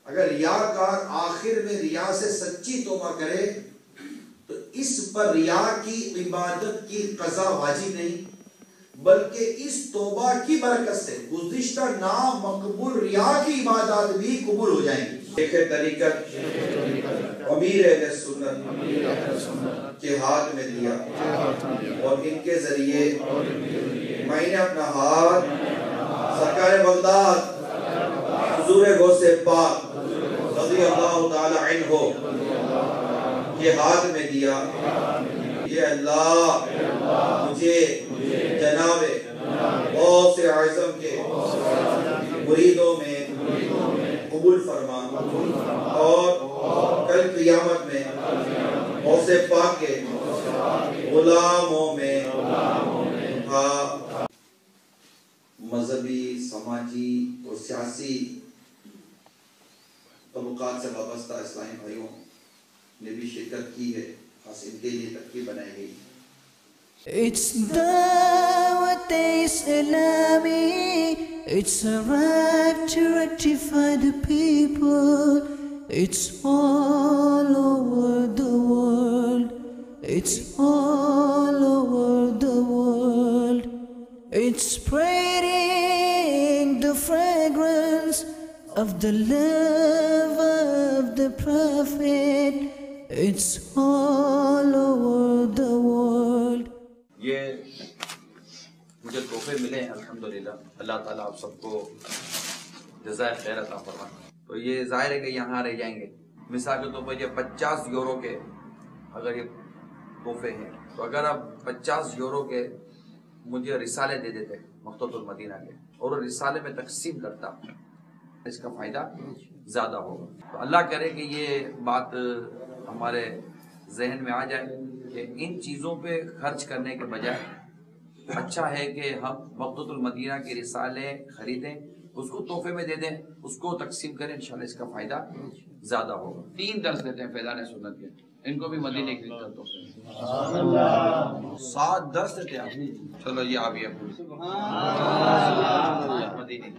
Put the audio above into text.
اگر ریاکار آخر میں ریا سے سچی توبہ کرے تو اس پر ریا کی عبادت کی قضا واجب نہیں، بلکہ اس توبہ کی برکت سے گزشتہ نامقبول ریا کی عبادات بھی قبول ہو جائیں گی۔ شیخ طریقت امیر اہل سنت کے ہاتھ میں دیا اور ان کے ذریعے میں نے اپنا ہاتھ سرکار بغداد حضور غوث پاک رضی اللہ تعالی عنہ کے ہاتھ میں دیا۔ یہ اللہ مجھے جناب غوث اعظم کے مریدوں میں قبول فرما اور کل قیامت میں غوث پاک کے غلاموں میں اٹھا۔ مذہبی، سماجی اور سیاسی طبقات سے وابستہ اسلامی بھائیوں نے بھی شرکت کی ہے، خاص ان کے لیے ترکیب بنائی گئی۔ It's Dawat Islami, it's arrived to rectify the people, it's all over the world, it's all over the world, it's spreading the fragrance of the love of the Prophet, it's all over the world. یہ مجھے تحفے ملے ہیں الحمدللہ، اللہ تعالیٰ آپ سب کو جزائے خیر عطا فرمائے۔ تو یہ ظاہر ہے کہ یہاں رہ جائیں گے۔ مثال کے طور پر یہ 50 یورو کے اگر یہ تحفے ہیں تو اگر آپ 50 یورو کے مجھے رسالے دے دیتے مقتۃ المدینہ کے اور رسالے میں تقسیم کرتا، اس کا فائدہ زیادہ ہوگا۔ تو اللہ کرے کہ یہ بات ہمارے ذہن میں آ جائے کہ ان چیزوں پہ خرچ کرنے کے بجائے اچھا ہے کہ ہم مقتۃ المدینہ کے رسالے خریدیں، اس کو تحفے میں دے دیں، اس کو تقسیم کریں، انشاءاللہ اس کا فائدہ زیادہ ہوگا۔ 3 درس دیتے ہیں فیضان سنت کے، ان کو بھی مدینے کے لیے تحفے 7 درس دیتے ہیں آپ۔ چلو یہ آپ یہ مدینے